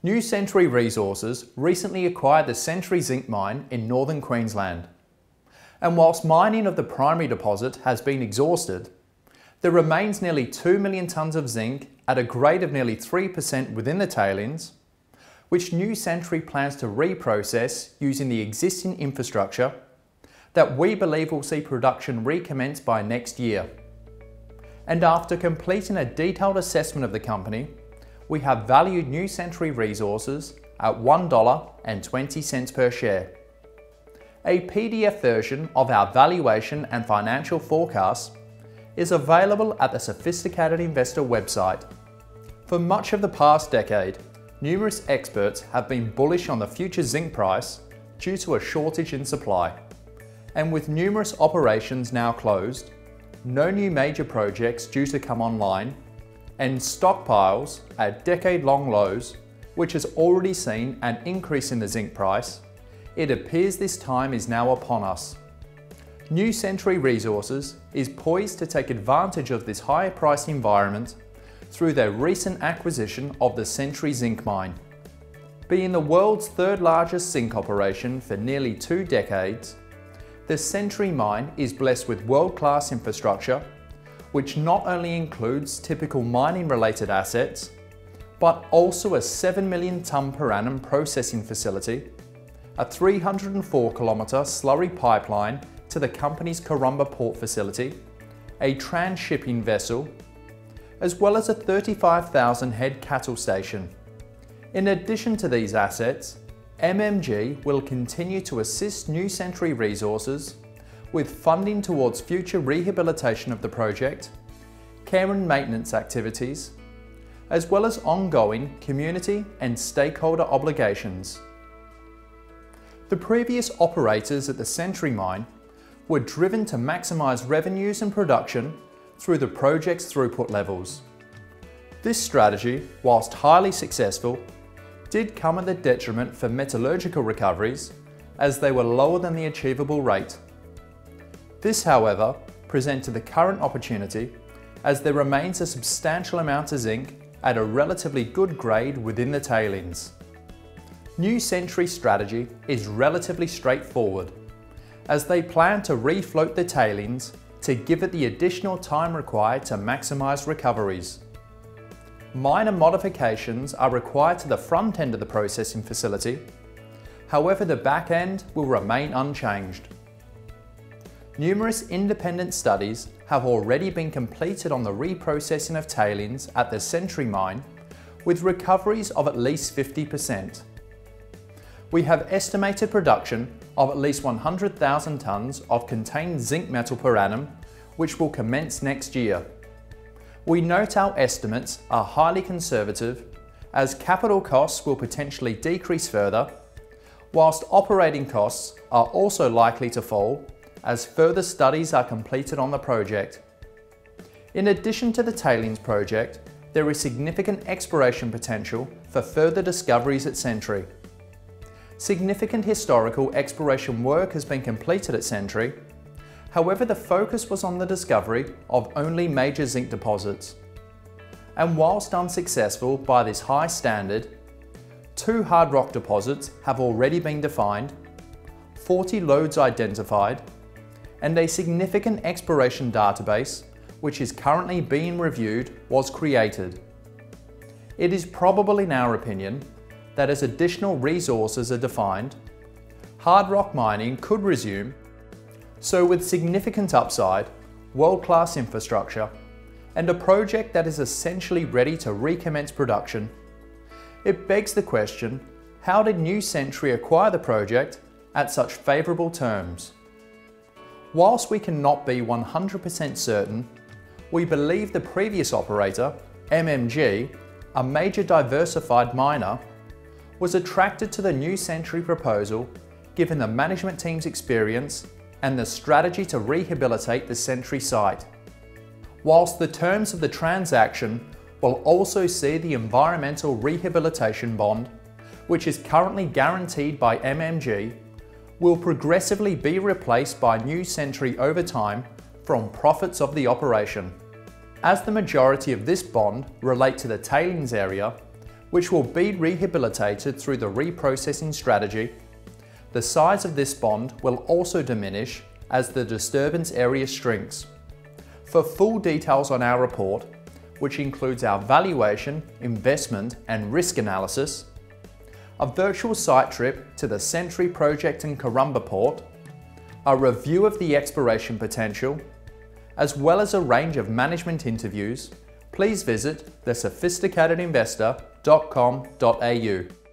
New Century Resources recently acquired the Century Zinc Mine in northern Queensland. And whilst mining of the primary deposit has been exhausted, there remains nearly 2 million tonnes of zinc at a grade of nearly 3% within the tailings, which New Century plans to reprocess using the existing infrastructure that we believe will see production recommence by next year. And after completing a detailed assessment of the company, we have valued New Century Resources at $1.20 per share. A PDF version of our valuation and financial forecasts is available at the Sophisticated Investor website. For much of the past decade, numerous experts have been bullish on the future zinc price due to a shortage in supply. And with numerous operations now closed, no new major projects due to come online, and stockpiles at decade-long lows, which has already seen an increase in the zinc price, it appears this time is now upon us. New Century Resources is poised to take advantage of this higher price environment through their recent acquisition of the Century Zinc Mine. Being the world's third largest zinc operation for nearly 2 decades, the Century Mine is blessed with world-class infrastructure, which not only includes typical mining-related assets, but also a 7 million tonne per annum processing facility, a 304-kilometre slurry pipeline to the company's Karumba port facility, a transshipping vessel, as well as a 35,000 head cattle station. In addition to these assets, MMG will continue to assist New Century Resources with funding towards future rehabilitation of the project, care and maintenance activities, as well as ongoing community and stakeholder obligations. The previous operators at the Century Mine were driven to maximise revenues and production through the project's throughput levels. This strategy, whilst highly successful, did come at the detriment for metallurgical recoveries as they were lower than the achievable rate. This, however, presented the current opportunity as there remains a substantial amount of zinc at a relatively good grade within the tailings. New Century's strategy is relatively straightforward, as they plan to refloat the tailings to give it the additional time required to maximise recoveries. Minor modifications are required to the front end of the processing facility, however the back end will remain unchanged. Numerous independent studies have already been completed on the reprocessing of tailings at the Century Mine, with recoveries of at least 50%. We have estimated production of at least 100,000 tonnes of contained zinc metal per annum, which will commence next year. We note our estimates are highly conservative, as capital costs will potentially decrease further, whilst operating costs are also likely to fall as further studies are completed on the project. In addition to the tailings project, there is significant exploration potential for further discoveries at Century. Significant historical exploration work has been completed at Century, however the focus was on the discovery of only major zinc deposits. And whilst unsuccessful by this high standard, 2 hard rock deposits have already been defined, 40 lodes identified, and a significant exploration database, which is currently being reviewed, was created. It is probable in our opinion that as additional resources are defined, hard rock mining could resume, so with significant upside, world-class infrastructure, and a project that is essentially ready to recommence production, it begs the question, how did New Century acquire the project at such favourable terms? Whilst we cannot be 100% certain, we believe the previous operator, MMG, a major diversified miner, was attracted to the New Century proposal given the management team's experience and the strategy to rehabilitate the Century site. Whilst the terms of the transaction will also see the environmental rehabilitation bond, which is currently guaranteed by MMG, will progressively be replaced by New Century over time from profits of the operation. As the majority of this bond relate to the tailings area, which will be rehabilitated through the reprocessing strategy. The size of this bond will also diminish as the disturbance area shrinks. For full details on our report, which includes our valuation, investment and risk analysis, a virtual site trip to the Century project in Karumba Port, a review of the exploration potential, as well as a range of management interviews, please visit thesophisticatedinvestor.com.au.